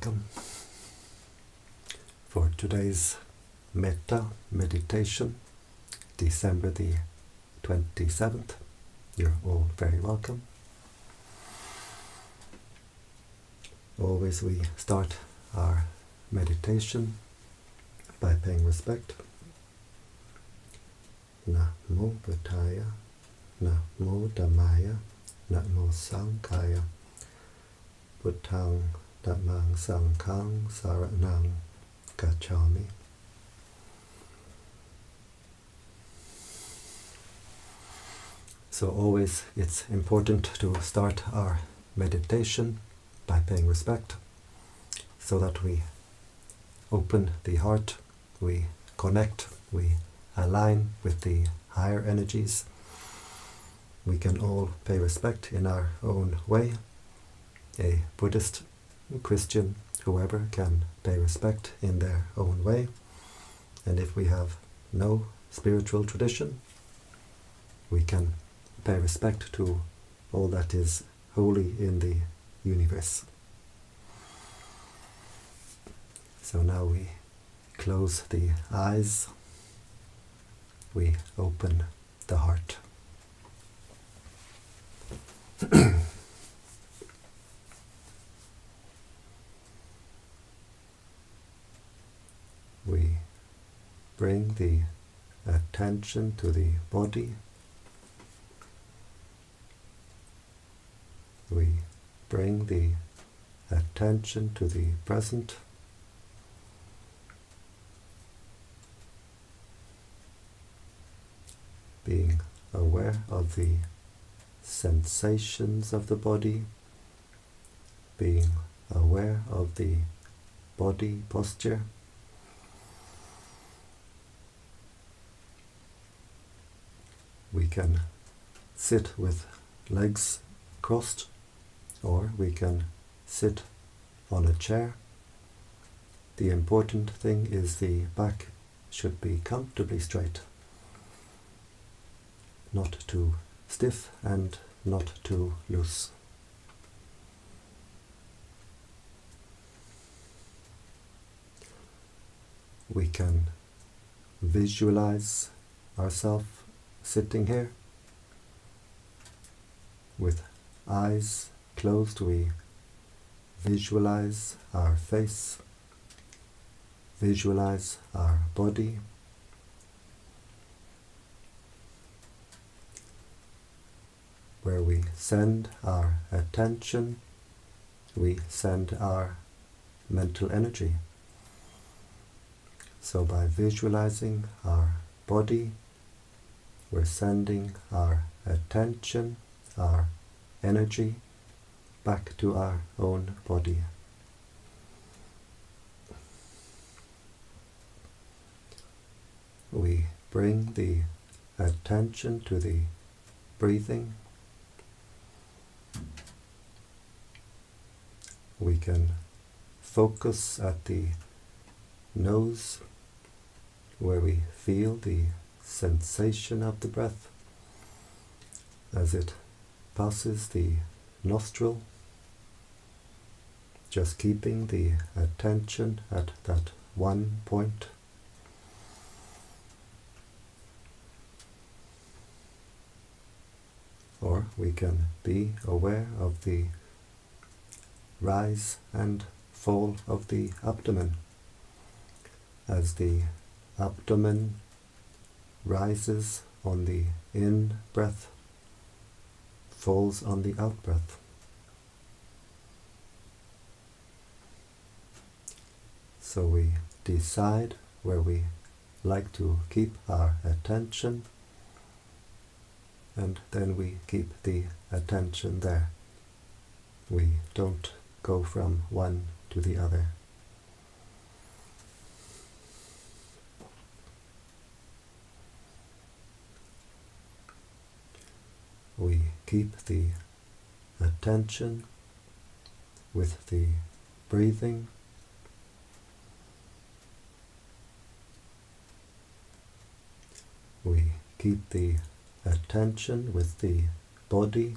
welcome for today's Metta meditation, December the 27th. You're all very welcome. Always we start our meditation by paying respect. Namo Buddhaya, Namo Dhammaya, Namo Sanghaya, Buddhang Dhammang Sanghang Saranang Gacchami. So always it's important to start our meditation by paying respect, so that we open the heart, we connect, we align with the higher energies. We can all pay respect in our own way. A Buddhist, Christian, whoever can pay respect in their own way. And if we have no spiritual tradition, we can pay respect to all that is holy in the universe. So now we close the eyes, we open the heart. We bring the attention to the body. We bring the attention to the present. Being aware of the sensations of the body, being aware of the body posture. We can sit with legs crossed, or we can sit on a chair. The important thing is the back should be comfortably straight, not too stiff and not too loose. We can visualize ourselves sitting here with eyes closed. We visualize our face, visualize our body. Where we send our attention, we send our mental energy. So by visualizing our body, we're sending our attention, our energy back to our own body. We bring the attention to the breathing. We can focus at the nose, where we feel the sensation of the breath as it passes the nostril, just keeping the attention at that one point. Or we can be aware of the rise and fall of the abdomen. As the abdomen rises on the in-breath, falls on the out-breath. So we decide where we like to keep our attention, and then we keep the attention there. We don't go from one to the other. We keep the attention with the breathing. We keep the attention with the body.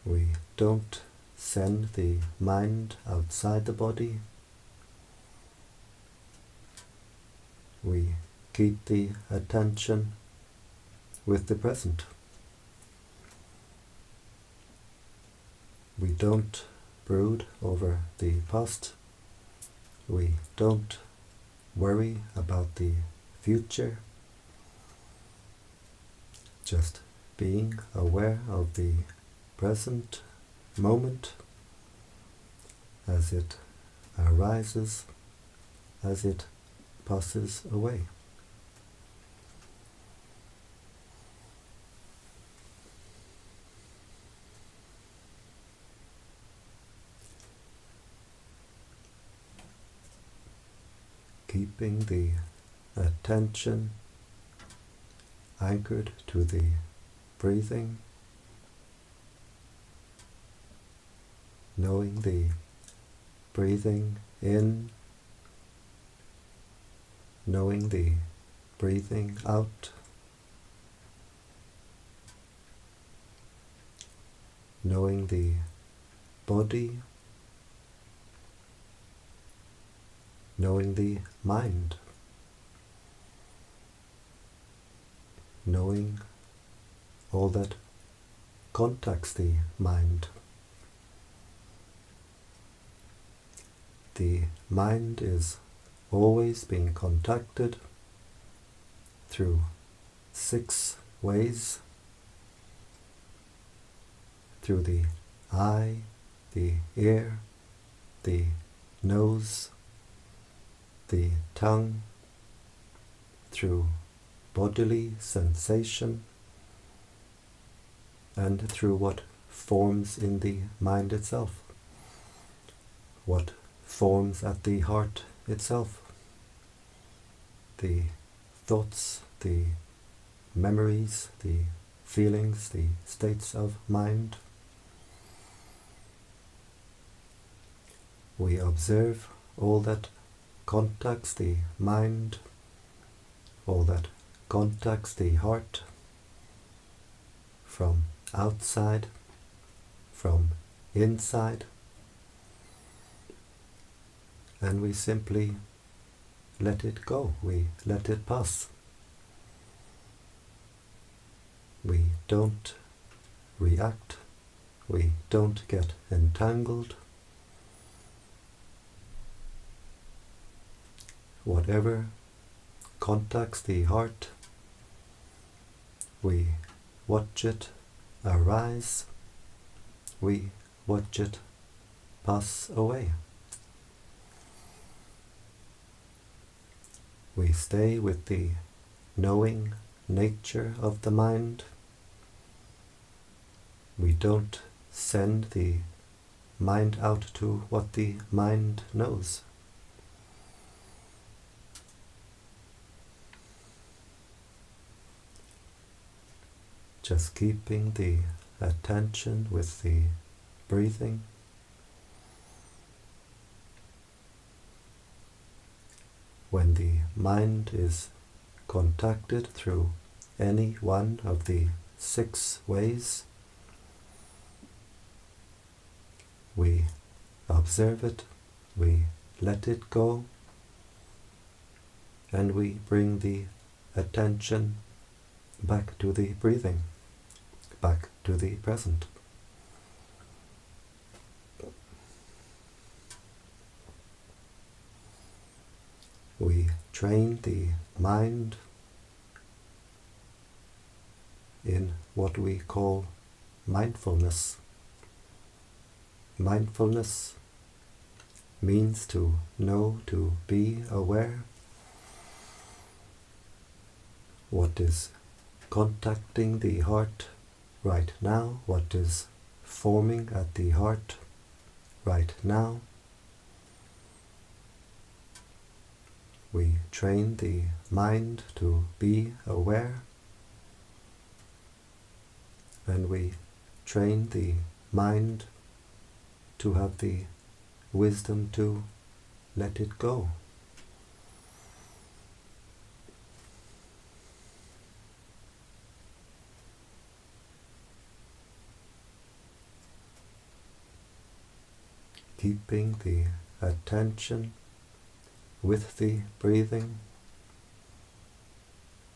We don't send the mind outside the body. We keep the attention with the present. We don't brood over the past. We don't worry about the future. Just being aware of the present moment as it arises, as it passes away. Keeping the attention anchored to the breathing, knowing the breathing in, knowing the breathing out, knowing the body, knowing the mind, knowing all that contacts the mind. The mind is always being contacted through 6 ways: through the eye, the ear, the nose, the tongue, through bodily sensation, and through what forms in the mind itself, what forms at the heart itself, the thoughts, the memories, the feelings, the states of mind. We observe all that contacts the mind, all that contacts the heart, from outside, from inside, and we simply let it go, we let it pass. We don't react, we don't get entangled. Whatever contacts the heart, we watch it arise, we watch it pass away. We stay with the knowing nature of the mind. We don't send the mind out to what the mind knows. Just keeping the attention with the breathing. When the mind is contacted through any one of the 6 ways, we observe it, we let it go, and we bring the attention back to the breathing, back to the present. We train the mind in what we call mindfulness. Mindfulness means to know, to be aware. What is contacting the heart right now, what is forming at the heart right now. We train the mind to be aware, and we train the mind to have the wisdom to let it go. keeping the attention with the breathing.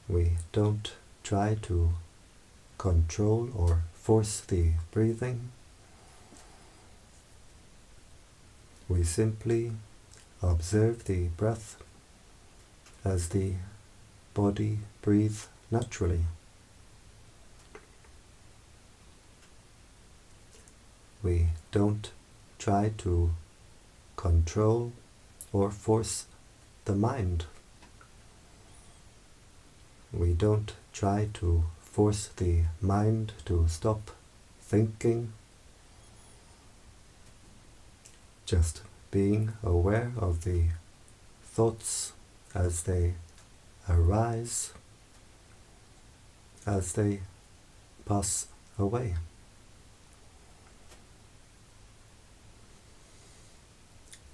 We don't try to control or force the breathing. We simply observe the breath as the body breathes naturally. We don't try to control or force the mind. We don't try to force the mind to stop thinking. Just being aware of the thoughts as they arise, as they pass away.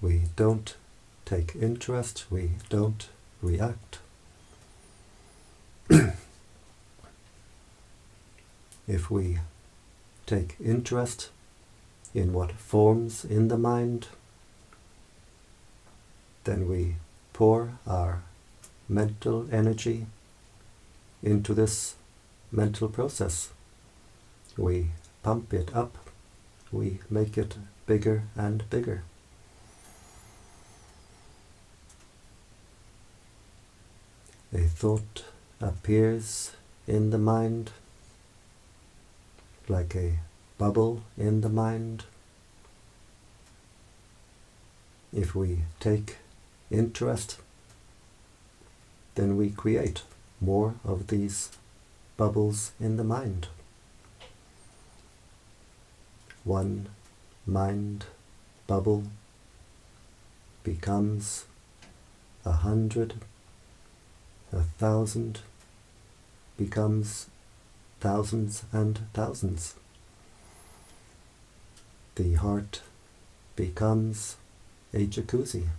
We don't take interest, we don't react. If we take interest in what forms in the mind, then we pour our mental energy into this mental process. We pump it up, we make it bigger and bigger. A thought appears in the mind like a bubble in the mind. If we take interest, then we create more of these bubbles in the mind. One mind bubble becomes 100, 1,000, becomes thousands and thousands. The heart becomes a jacuzzi.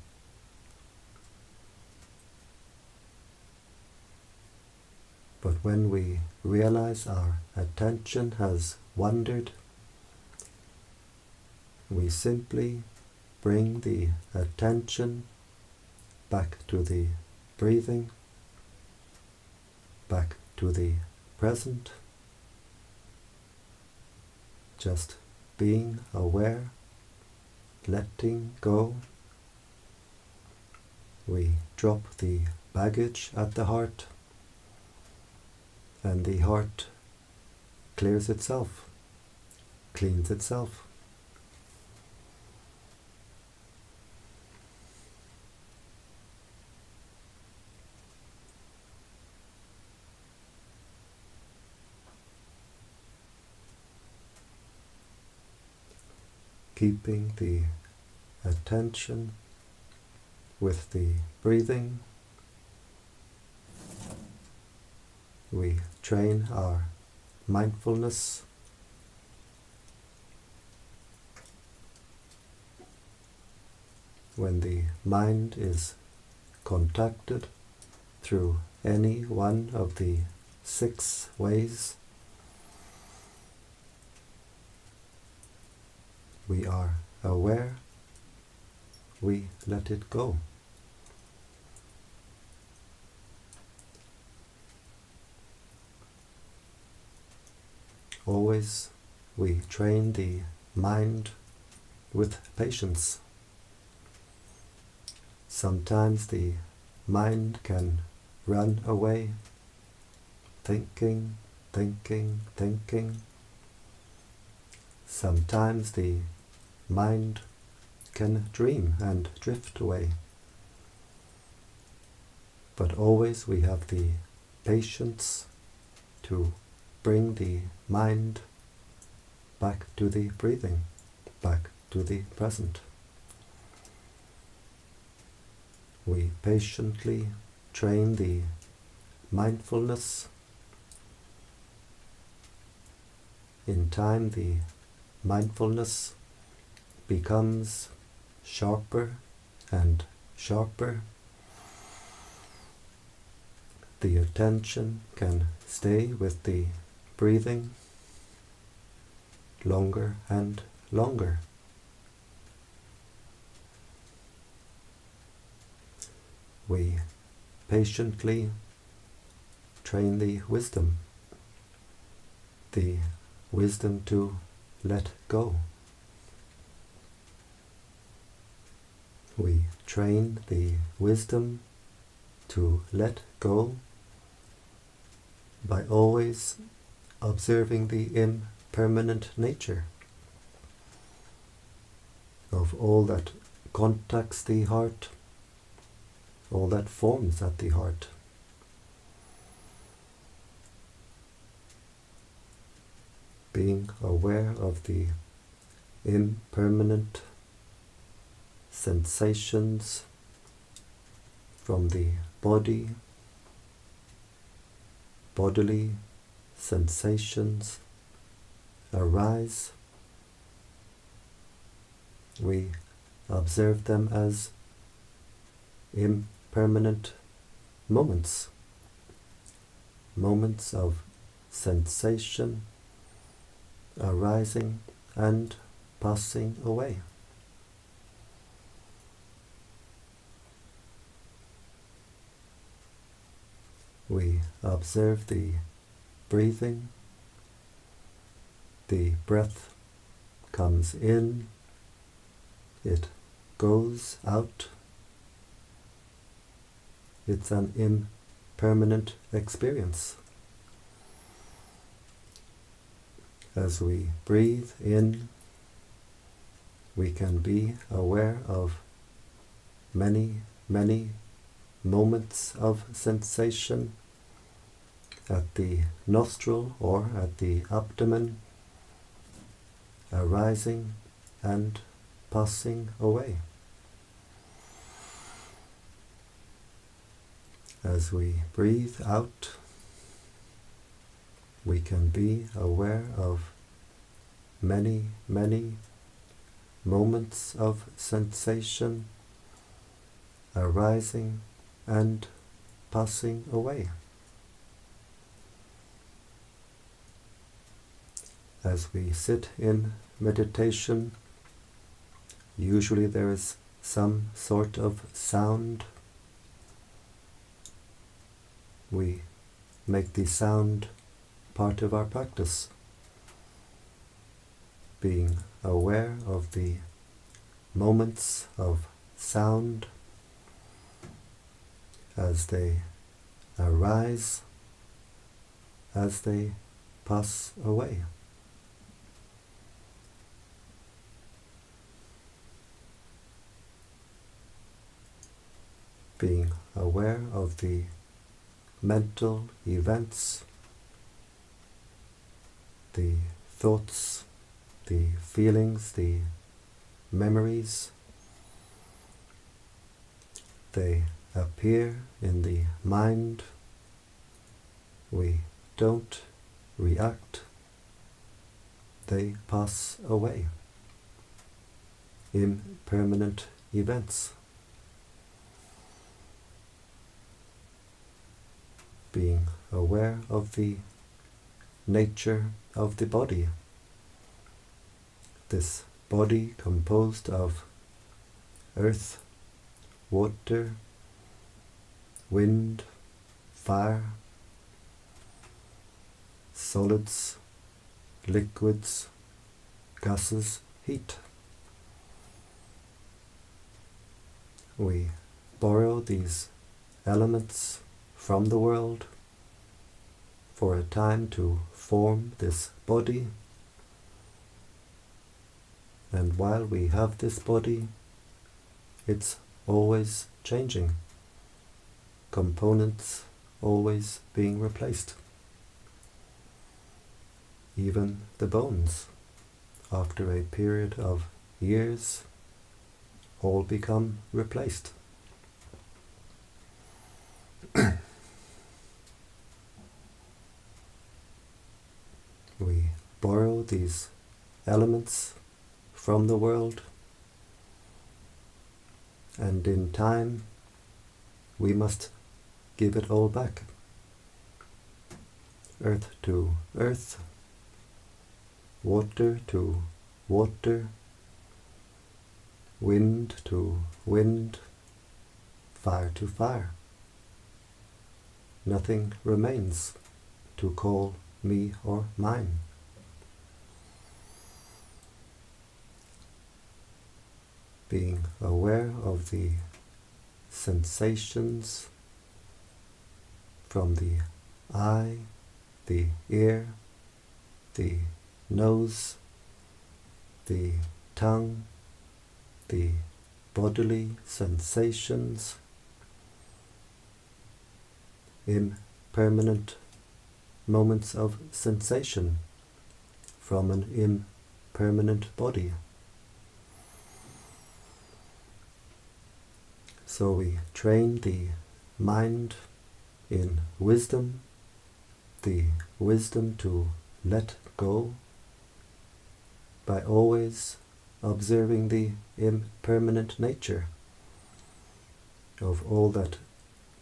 But when we realize our attention has wandered, we simply bring the attention back to the breathing, back to the present, just being aware, letting go. We drop the baggage at the heart, and the heart clears itself, cleans itself. Keeping the attention with the breathing, we train our mindfulness. When the mind is contacted through any one of the 6 ways, we are aware, we let it go. Always we train the mind with patience. Sometimes the mind can run away, thinking, thinking, thinking. Sometimes the mind can dream and drift away. But always we have the patience to bring the mind back to the breathing, back to the present. We patiently train the mindfulness. In time, the mindfulness becomes sharper and sharper. The attention can stay with the breathing longer and longer. we patiently train the wisdom to let go. We train the wisdom to let go by always observing the impermanent nature of all that contacts the heart, all that forms at the heart. Being aware of the impermanent sensations from the body, bodily sensations arise. We observe them as impermanent moments of sensation arising and passing away. We observe the breathing. The breath comes in, it goes out. It's an impermanent experience. As we breathe in, we can be aware of many, many moments of sensation at the nostril or at the abdomen, arising and passing away. As we breathe out, we can be aware of many, many moments of sensation arising and passing away. As we sit in meditation, usually there is some sort of sound. We make the sound part of our practice, being aware of the moments of sound as they arise, as they pass away. Being aware of the mental events, the thoughts, the feelings, the memories. They appear in the mind. We don't react. They pass away. Impermanent events. Being aware of the nature of the body. This body composed of earth, water, wind, fire, solids, liquids, gases, heat. We borrow these elements from the world for a time to form this body, and while we have this body, it's always changing, components always being replaced. Even the bones, after a period of years, all become replaced. We borrow these elements from the world, and in time we must give it all back. Earth to earth, water to water, wind to wind, fire to fire. Nothing remains to call me or mine. Being aware of the sensations from the eye, the ear, the nose, the tongue, the bodily sensations, impermanent moments of sensation from an impermanent body. So we train the mind in wisdom, the wisdom to let go, by always observing the impermanent nature of all that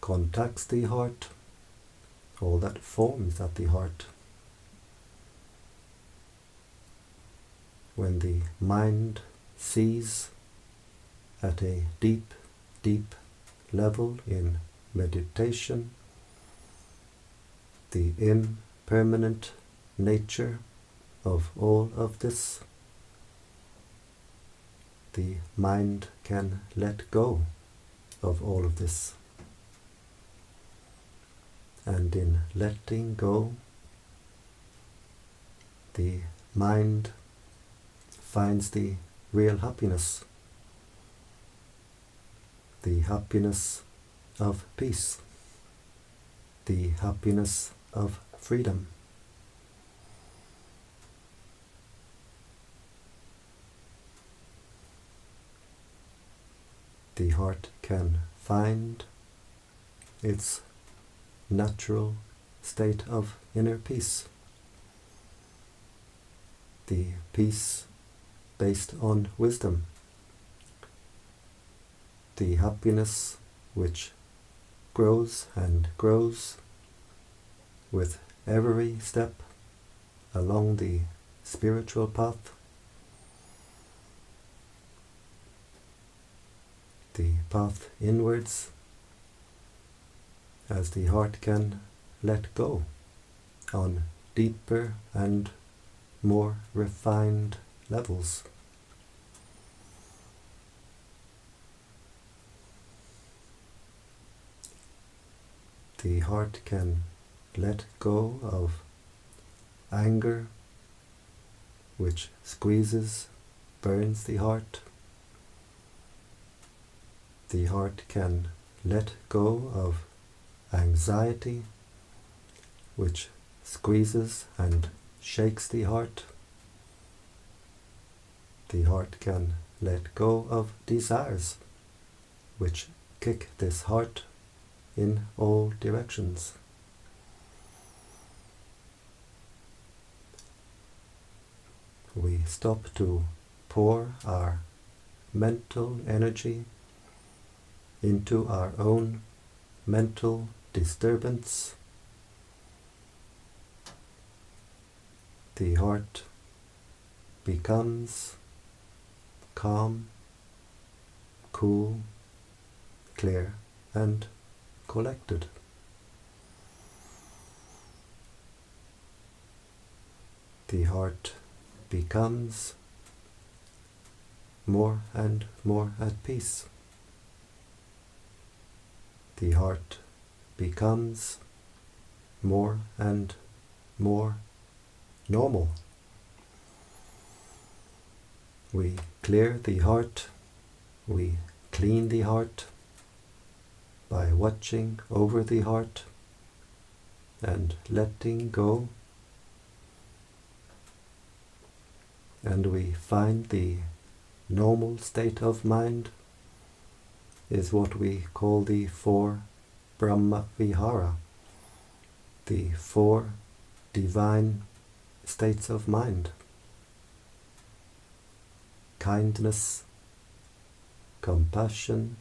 contacts the heart, all that forms at the heart. When the mind sees at a deep level in meditation the impermanent nature of all of this, the mind can let go of all of this. And in letting go, the mind finds the real happiness, the happiness of peace, the happiness of freedom. The heart can find its natural state of inner peace, the peace based on wisdom, the happiness which grows and grows with every step along the spiritual path, the path inwards, as the heart can let go on deeper and more refined levels. The heart can let go of anger, which squeezes, burns the heart. The heart can let go of anxiety, which squeezes and shakes the heart. The heart can let go of desires, which kick this heart in all directions. We stop to pour our mental energy into our own mental disturbance. The heart becomes calm, cool, clear, and collected. The heart becomes more and more at peace. The heart becomes more and more normal. We clear the heart, we clean the heart by watching over the heart and letting go, and we find the normal state of mind is what we call the 4 Brahma Vihara, the 4 divine states of mind: kindness, compassion,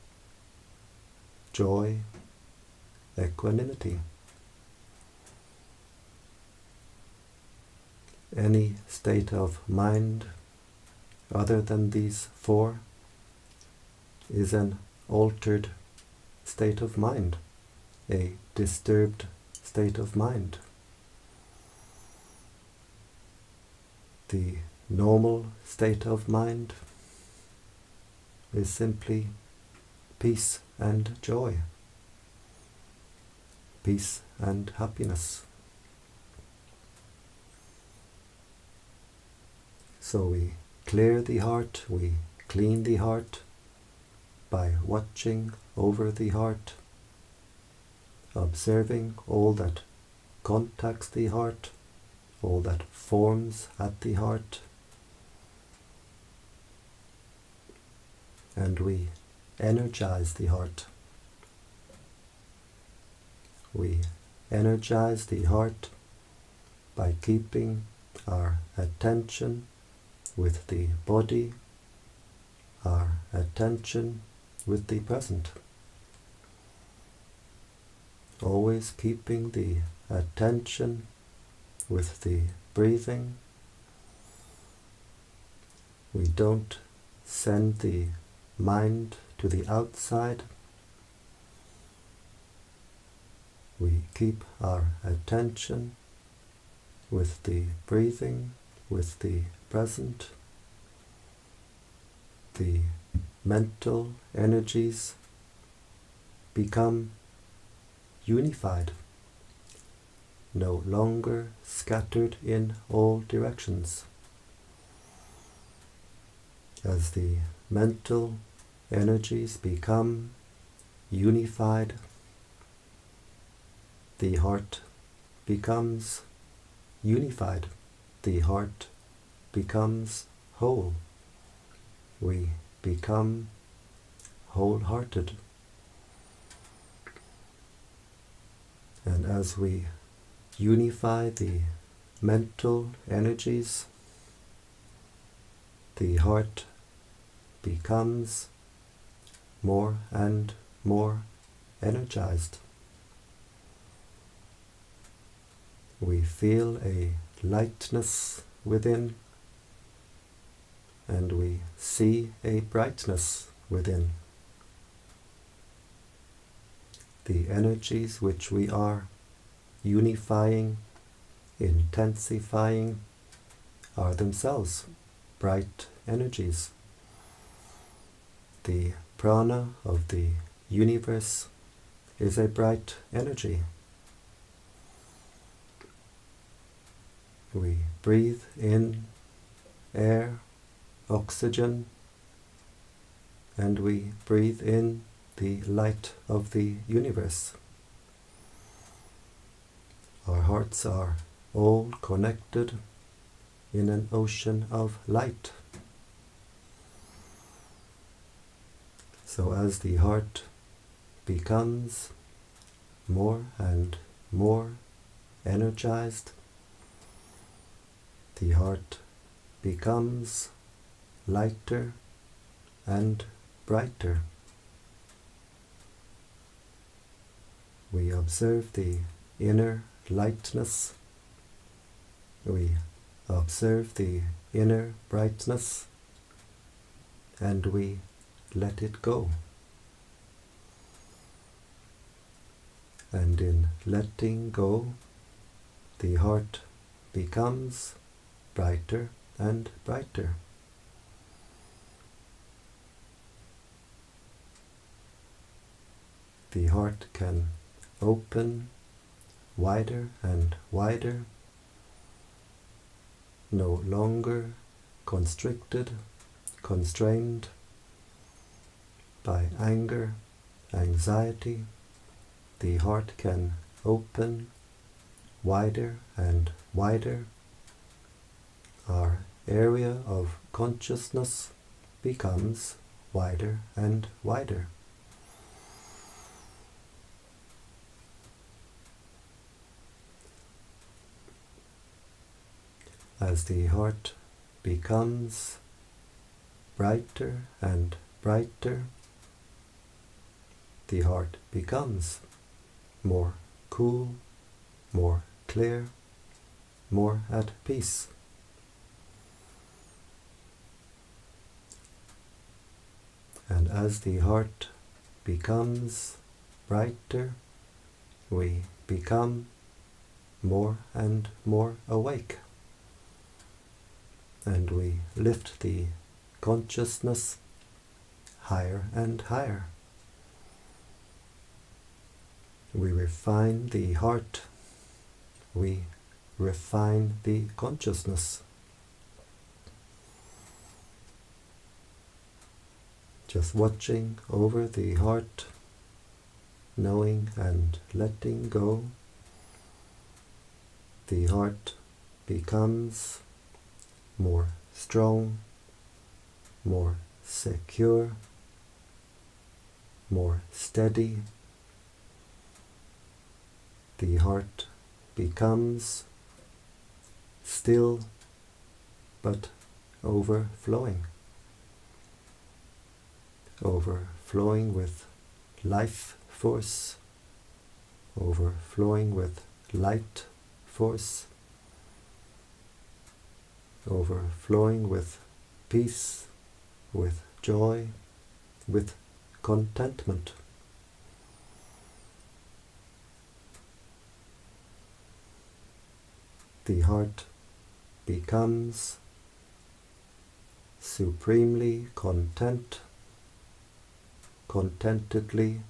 joy, equanimity. Any state of mind other than these 4 is an altered state of mind, a disturbed state of mind. The normal state of mind is simply peace and joy, peace and happiness. So we clear the heart, we clean the heart by watching over the heart, observing all that contacts the heart, all that forms at the heart, and we energize the heart. We energize the heart by keeping our attention with the body, our attention with the present. Always keeping the attention with the breathing. We don't send the mind to the outside. We keep our attention with the breathing, with the present. The mental energies become unified, no longer scattered in all directions. As the mental energies become unified, the heart becomes unified, the heart becomes whole. We become wholehearted. And as we unify the mental energies, the heart becomes more and more energized. We feel a lightness within, and we see a brightness within. The energies which we are unifying, intensifying, are themselves bright energies. The prana of the universe is a bright energy. We breathe in air, oxygen, and we breathe in the light of the universe. Our hearts are all connected in an ocean of light. So as the heart becomes more and more energized, the heart becomes lighter and brighter. We observe the inner lightness, we observe the inner brightness, and we let it go. And in letting go, the heart becomes brighter and brighter. The heart can open wider and wider, no longer constricted, constrained by anger, anxiety. The heart can open wider and wider. Our area of consciousness becomes wider and wider. As the heart becomes brighter and brighter, the heart becomes more cool, more clear, more at peace. And as the heart becomes brighter, we become more and more awake. And we lift the consciousness higher and higher. We refine the heart. We refine the consciousness. Just watching over the heart, knowing and letting go. The heart becomes more strong, more secure, more steady. The heart becomes still but overflowing. Overflowing with life force, overflowing with light force, overflowing with peace, with joy, with contentment. The heart becomes supremely content, contentedly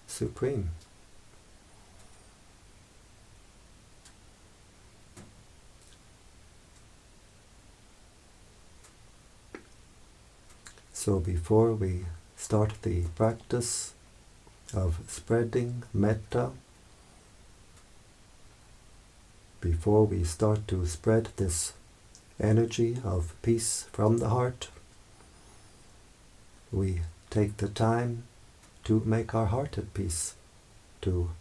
supreme. So before we start the practice of spreading metta, before we start to spread this energy of peace from the heart, we take the time to make our heart at peace, to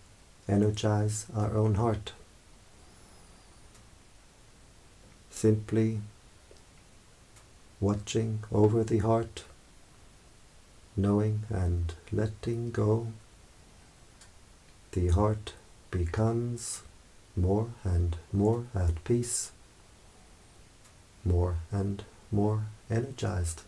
energize our own heart. Simply watching over the heart, knowing and letting go, the heart becomes more and more at peace, more and more energized.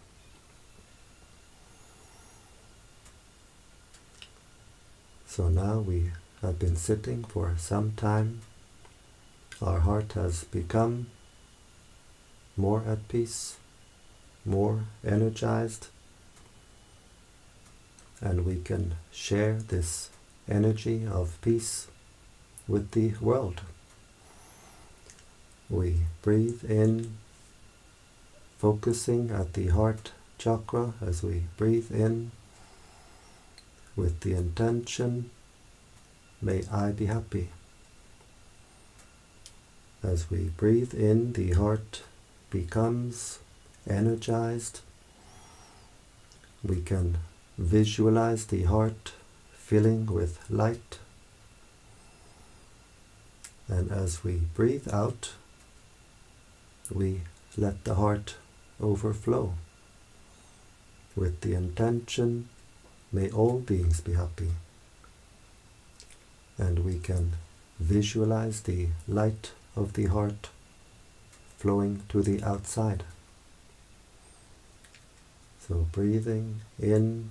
So now we have been sitting for some time. Our heart has become more at peace, more energized, and we can share this energy of peace with the world. We breathe in, focusing at the heart chakra as we breathe in with the intention, may I be happy. As we breathe in, the heart becomes energized. We can visualize the heart filling with light. And as we breathe out, we let the heart overflow with the intention, may all beings be happy. And we can visualize the light of the heart flowing to the outside. So breathing in,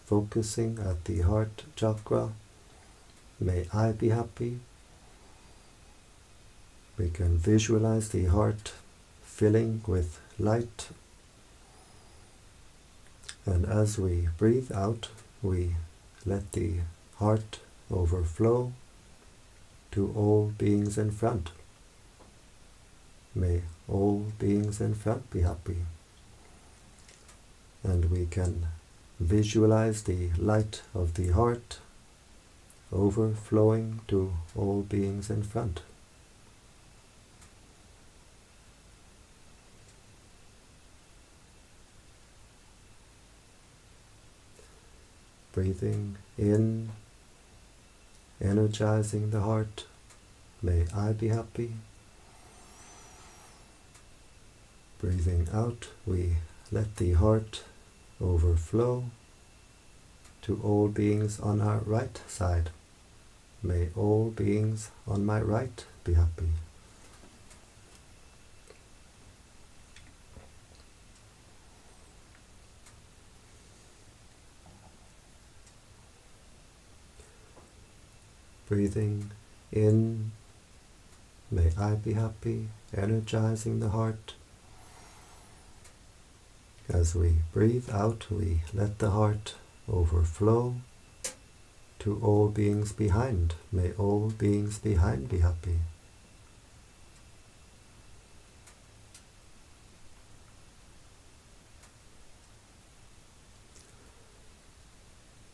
focusing at the heart chakra, may I be happy. We can visualize the heart filling with light. And as we breathe out, we let the heart overflow to all beings in front. May all beings in front be happy. And we can visualize the light of the heart overflowing to all beings in front. Breathing in, energizing the heart, may I be happy. Breathing out, we let the heart overflow to all beings on our right side. May all beings on my right be happy. Breathing in, may I be happy, energizing the heart. As we breathe out, we let the heart overflow to all beings behind. May all beings behind be happy.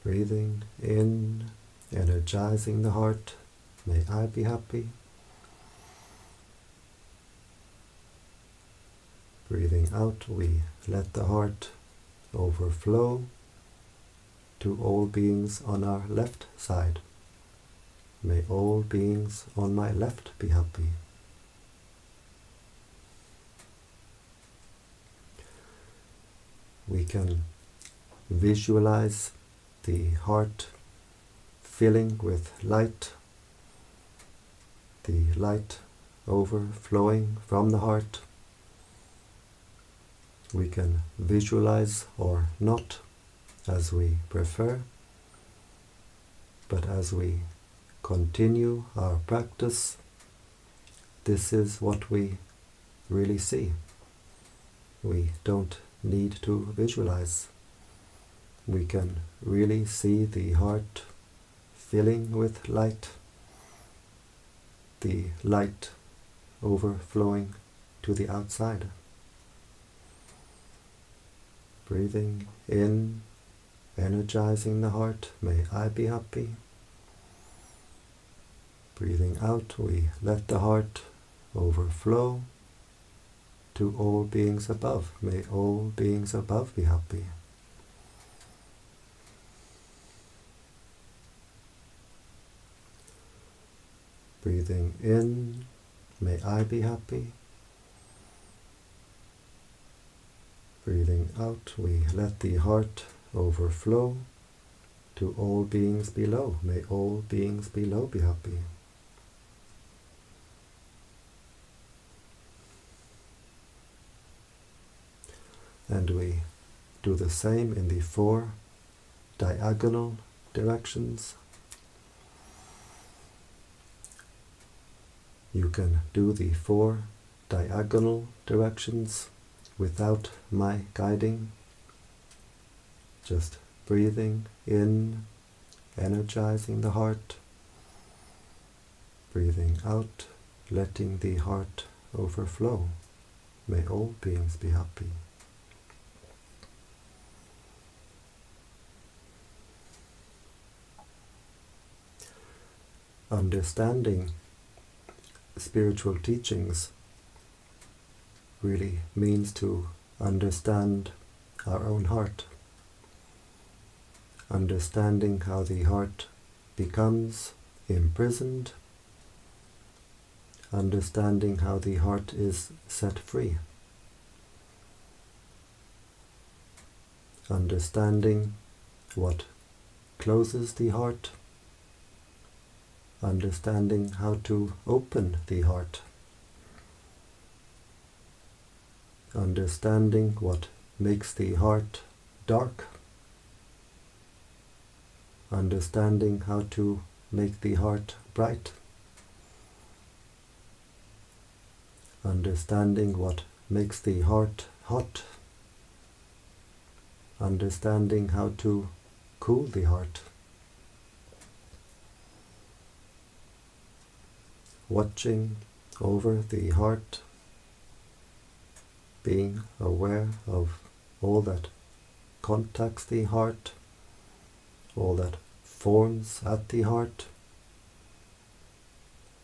Breathing in, energizing the heart. May I be happy. Breathing out, we let the heart overflow to all beings on our left side. May all beings on my left be happy. We can visualize the heart filling with light, the light overflowing from the heart. We can visualize or not, as we prefer, but as we continue our practice, this is what we really see. We don't need to visualize. We can really see the heart filling with light, the light overflowing to the outside. Breathing in, energizing the heart, may I be happy. Breathing out, we let the heart overflow to all beings above. May all beings above be happy. Breathing in, may I be happy. Breathing out, we let the heart overflow to all beings below. May all beings below be happy. And we do the same in the 4 diagonal directions. You can do the 4 diagonal directions without my guiding, just breathing in, energizing the heart, breathing out, letting the heart overflow. May all beings be happy. Understanding spiritual teachings really means to understand our own heart, understanding how the heart becomes imprisoned, understanding how the heart is set free, understanding what closes the heart, understanding how to open the heart, understanding what makes the heart dark, understanding how to make the heart bright, understanding what makes the heart hot, understanding how to cool the heart, watching over the heart, being aware of all that contacts the heart, all that forms at the heart,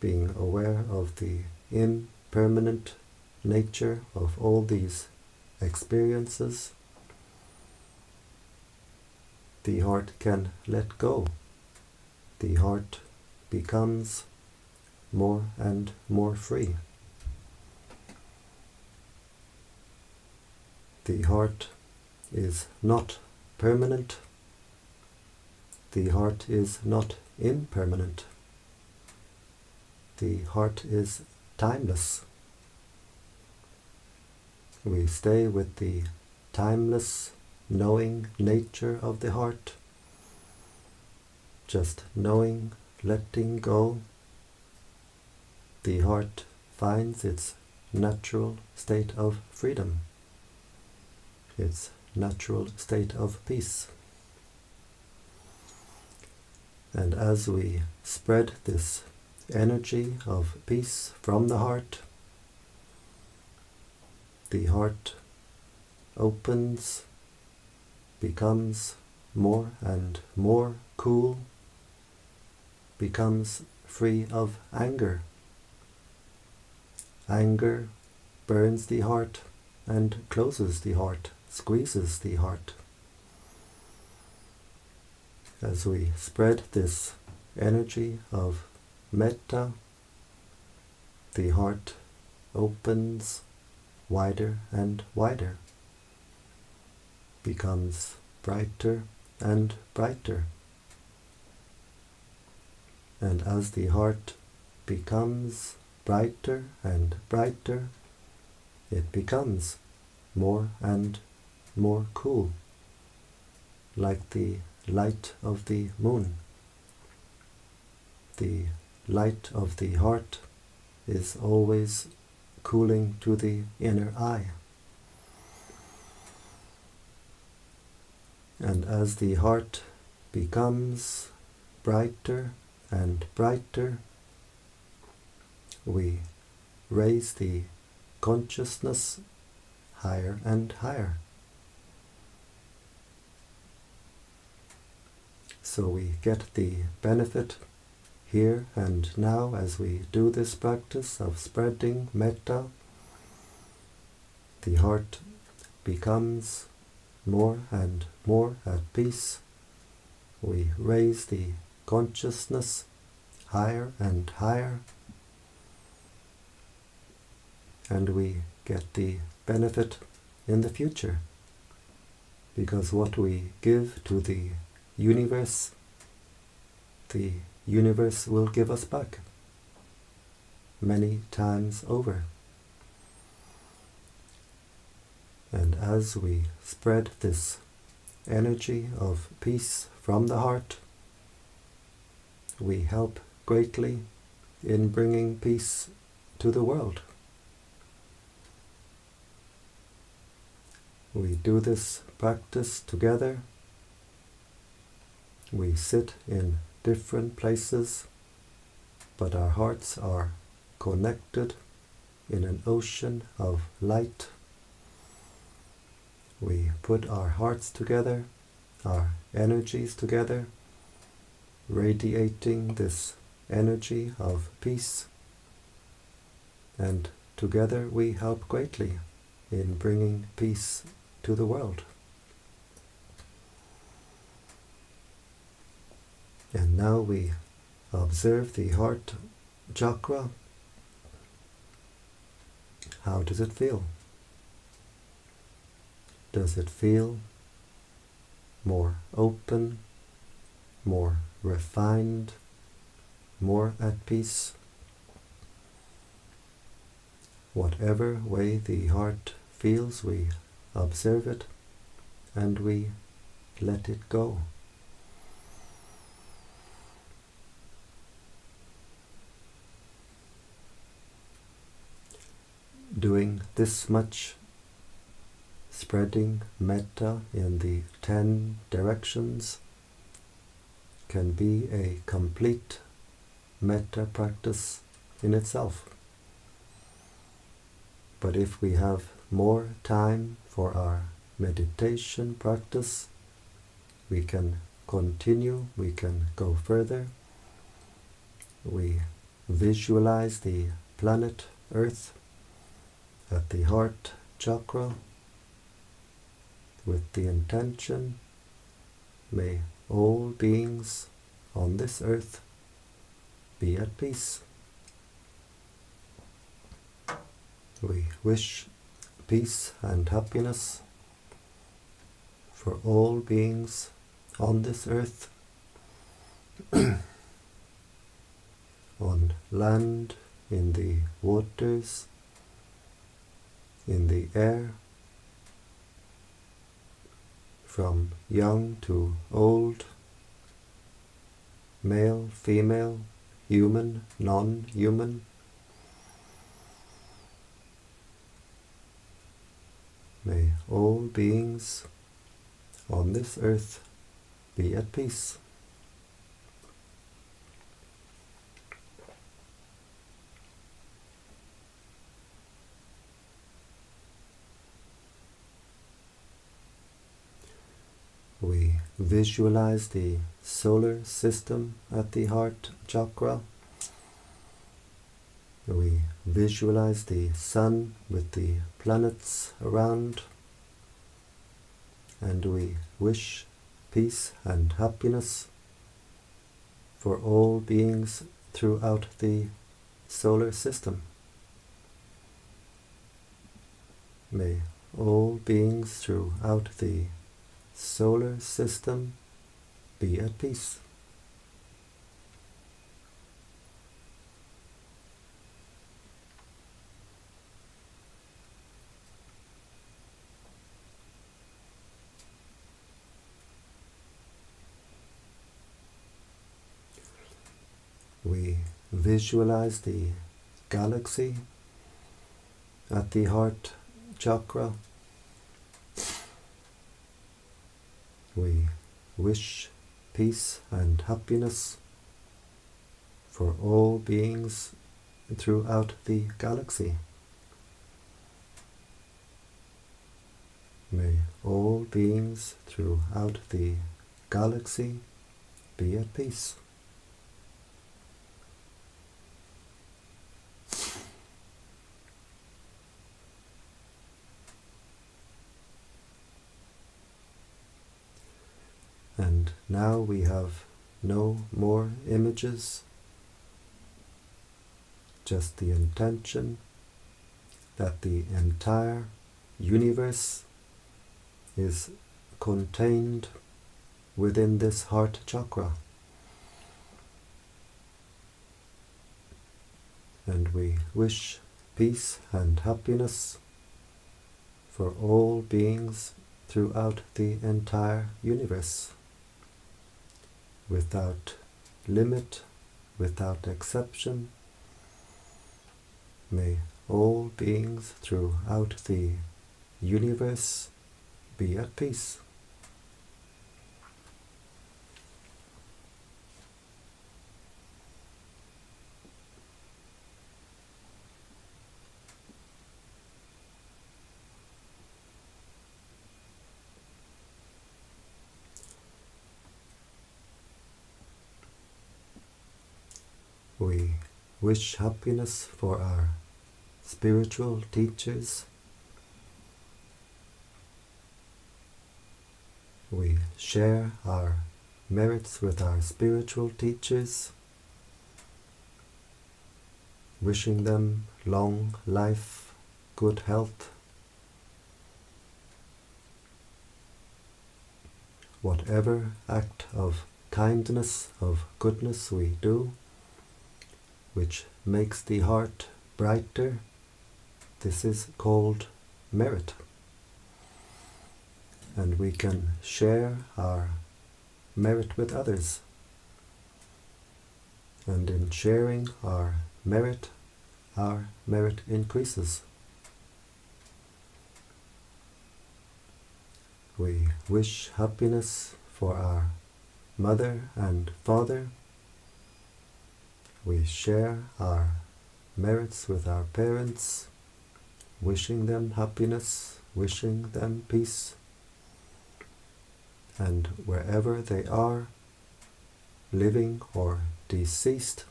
being aware of the impermanent nature of all these experiences. The heart can let go. The heart becomes more and more free. The heart is not permanent. The heart is not impermanent. The heart is timeless. We stay with the timeless, knowing nature of the heart, just knowing, letting go, the heart finds its natural state of freedom, its natural state of peace. And as we spread this energy of peace from the heart opens, becomes more and more cool, becomes free of anger. Anger burns the heart and closes the heart, squeezes the heart. As we spread this energy of metta, the heart opens wider and wider, becomes brighter and brighter. And as the heart becomes brighter and brighter, it becomes more and more cool, like the light of the moon. The light of the heart is always cooling to the inner eye. And as the heart becomes brighter and brighter, we raise the consciousness higher and higher. So we get the benefit here and now as we do this practice of spreading metta. The heart becomes more and more at peace. We raise the consciousness higher and higher, and we get the benefit in the future, because what we give to the universe will give us back many times over. And as we spread this energy of peace from the heart, we help greatly in bringing peace to the world. We do this practice together. We sit in different places, but our hearts are connected in an ocean of light. We put our hearts together, our energies together, radiating this energy of peace, and together we help greatly in bringing peace to the world. And now we observe the heart chakra. How does it feel? Does it feel more open, more refined, more at peace? Whatever way the heart feels, we observe it and we let it go. Doing this much spreading metta in the 10 directions can be a complete metta practice in itself. But if we have more time for our meditation practice, we can continue, we can go further. We visualize the planet Earth at the heart chakra with the intention, may all beings on this earth be at peace. We wish peace and happiness for all beings on this earth, on land, in the waters, in the air, from young to old, male, female, human, non-human. May all beings on this earth be at peace. We visualize the solar system at the heart chakra. We visualize the sun with the planets around, and we wish peace and happiness for all beings throughout the solar system. May all beings throughout the solar system be at peace. We visualize the galaxy at the heart chakra. We wish peace and happiness for all beings throughout the galaxy. May all beings throughout the galaxy be at peace. And now we have no more images, just the intention that the entire universe is contained within this heart chakra. And we wish peace and happiness for all beings throughout the entire universe, without limit, without exception. May all beings throughout the universe be at peace. We wish happiness for our spiritual teachers. We share our merits with our spiritual teachers, wishing them long life, good health. Whatever act of kindness, of goodness we do, which makes the heart brighter, this is called merit. And we can share our merit with others. And in sharing our merit increases. We wish happiness for our mother and father. We share our merits with our parents, wishing them happiness, wishing them peace. And wherever they are, living or deceased,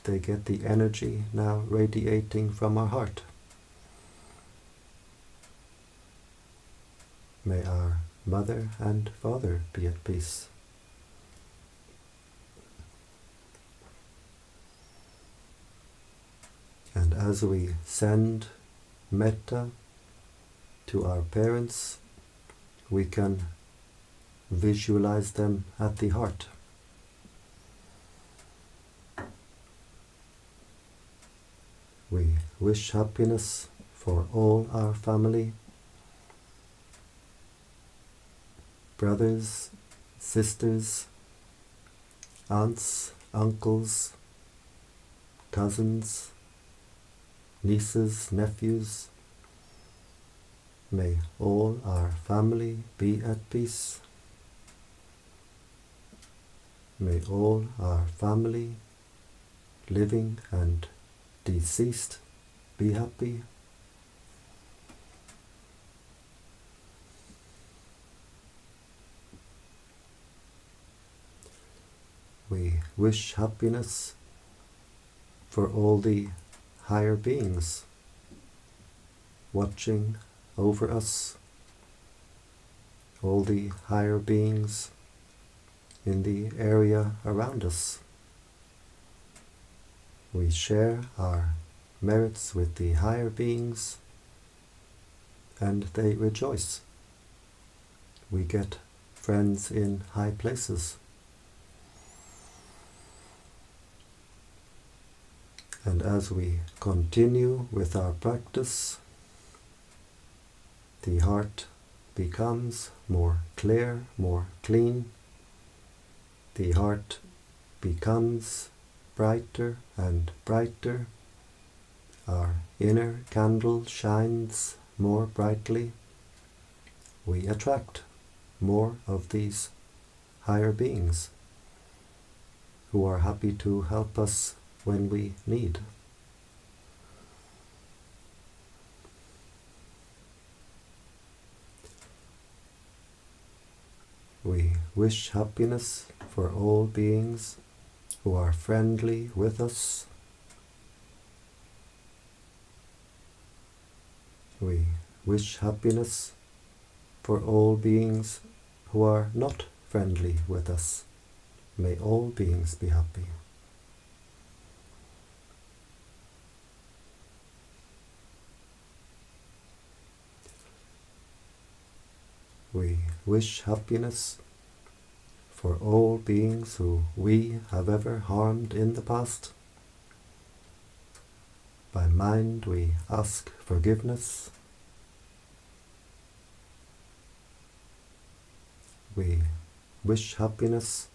they get the energy now radiating from our heart. May our mother and father be at peace. And as we send metta to our parents, we can visualize them at the heart. We wish happiness for all our family, brothers, sisters, aunts, uncles, cousins, nieces, nephews. May all our family be at peace. May all our family, living and deceased, be happy. We wish happiness for all the higher beings watching over us, all the higher beings in the area around us. We share our merits with the higher beings and they rejoice. We get friends in high places. And as we continue with our practice, the heart becomes more clear, more clean. The heart becomes brighter and brighter. Our inner candle shines more brightly. We attract more of these higher beings who are happy to help us when we need. We wish happiness for all beings who are friendly with us. We wish happiness for all beings who are not friendly with us. May all beings be happy. We wish happiness for all beings who we have ever harmed in the past. By mind we ask forgiveness. We wish happiness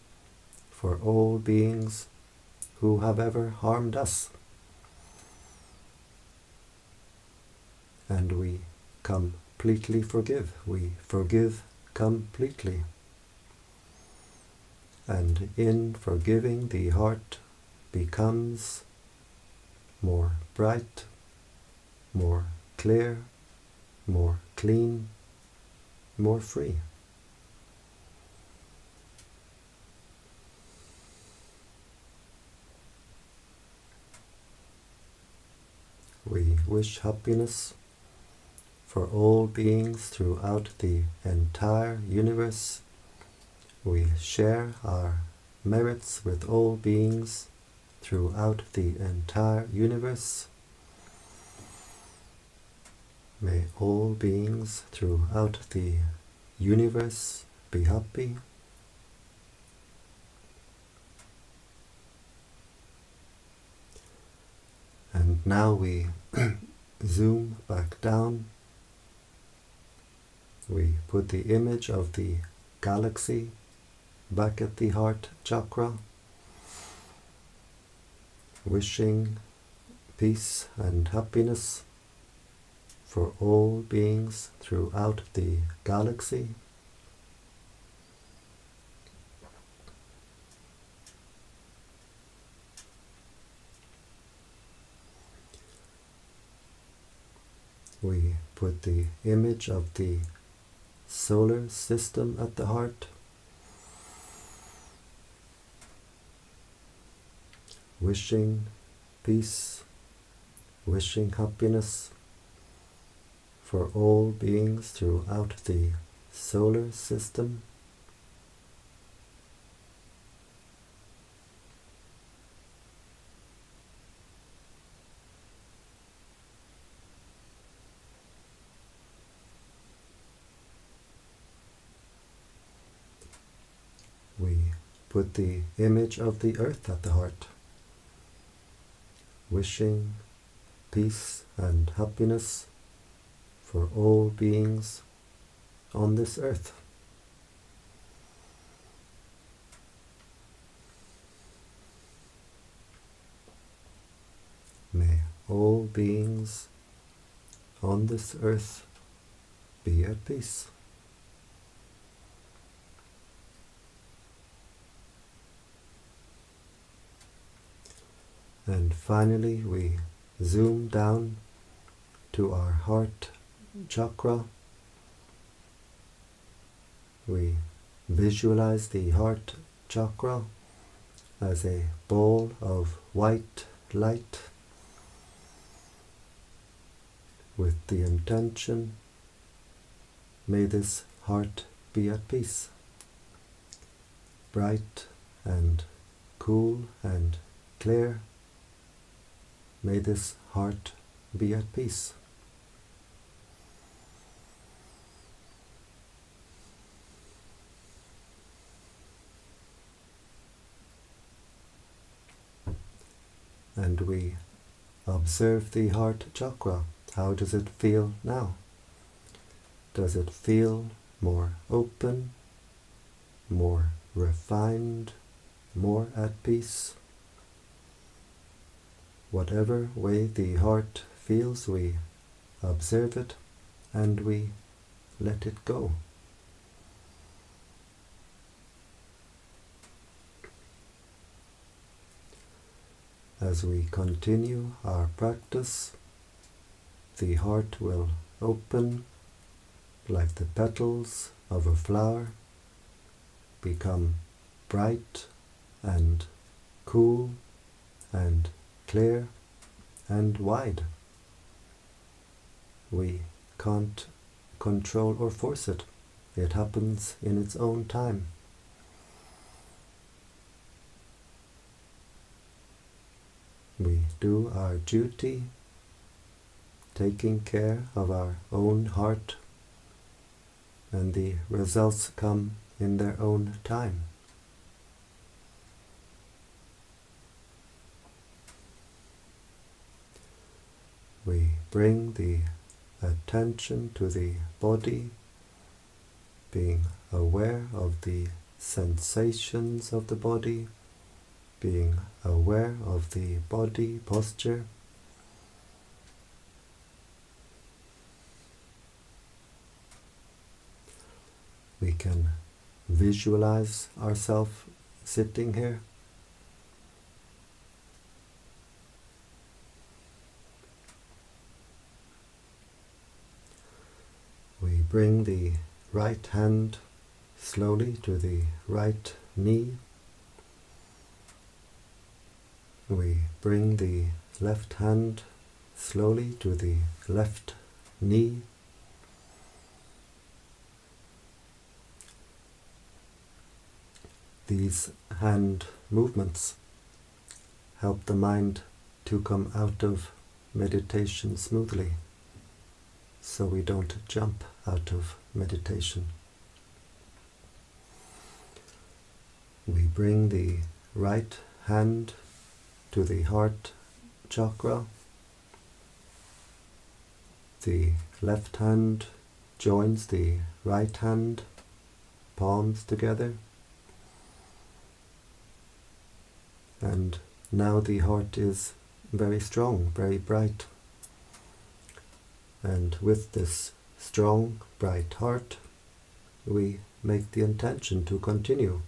for all beings who have ever harmed us. And we completely forgive. We forgive completely. And in forgiving, the heart becomes more bright, more clear, more clean, more free. We wish happiness for all beings throughout the entire universe. We share our merits with all beings throughout the entire universe. May all beings throughout the universe be happy. And now we zoom back down. We put the image of the galaxy back at the heart chakra, wishing peace and happiness for all beings throughout the galaxy. We put the image of the solar system at the heart, wishing peace, wishing happiness for all beings throughout the solar system. We put the image of the earth at the heart, wishing peace and happiness for all beings on this earth. all beings on this earth be at peace. And finally, we zoom down to our heart chakra. We visualize the heart chakra as a ball of white light with the intention, may this heart be at peace, bright and cool and clear. May this heart be at peace. And we observe the heart chakra. How does it feel now? Does it feel more open, more refined, more at peace? Whatever way the heart feels, we observe it and we let it go. As we continue our practice, the heart will open like the petals of a flower, become bright and cool and clear and wide. We can't control or force it. It happens in its own time. We do our duty, taking care of our own heart, and the results come in their own time. We bring the attention to the body, being aware of the sensations of the body, being aware of the body posture. We can visualize ourselves sitting here. We bring the right hand slowly to the right knee. We bring the left hand slowly to the left knee. These hand movements help the mind to come out of meditation smoothly, so we don't jump out of meditation. We bring the right hand to the heart chakra. The left hand joins the right hand, palms together. And now the heart is very strong, very bright. And with this strong, bright heart, we make the intention to continue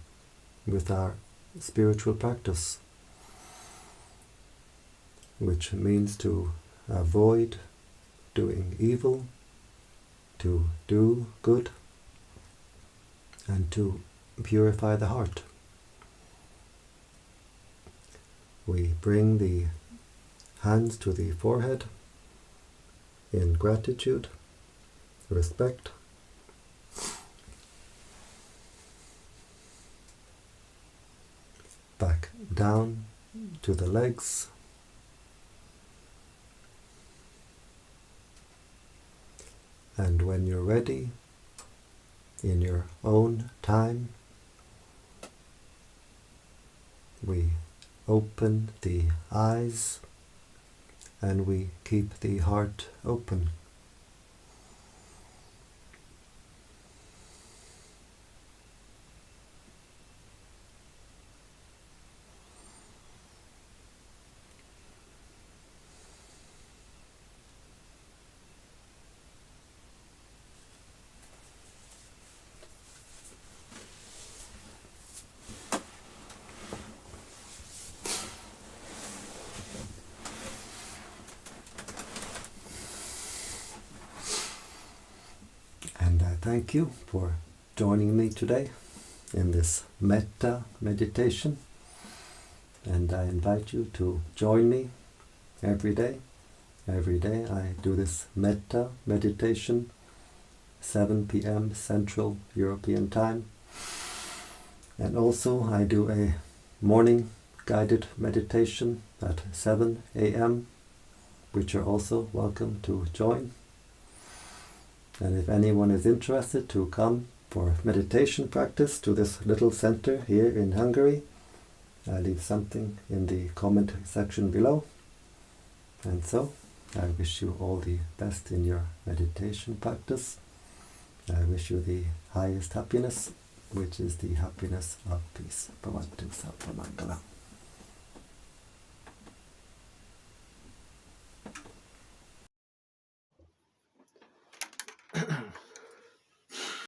with our spiritual practice, which means to avoid doing evil, to do good, and to purify the heart. We bring the hands to the forehead in gratitude, respect. Back down to the legs. And when you're ready, in your own time, we open the eyes and we keep the heart open. And I thank you for joining me today in this Metta meditation. And I invite you to join me every day. Every day I do this Metta meditation, 7 p.m. Central European Time. And also I do a morning guided meditation at 7 a.m., which you're also welcome to join. And if anyone is interested to come for meditation practice to this little center here in Hungary, I leave something in the comment section below. And so, I wish you all the best in your meditation practice. I wish you the highest happiness, which is the happiness of peace. Bhavantu Sarva Mangala.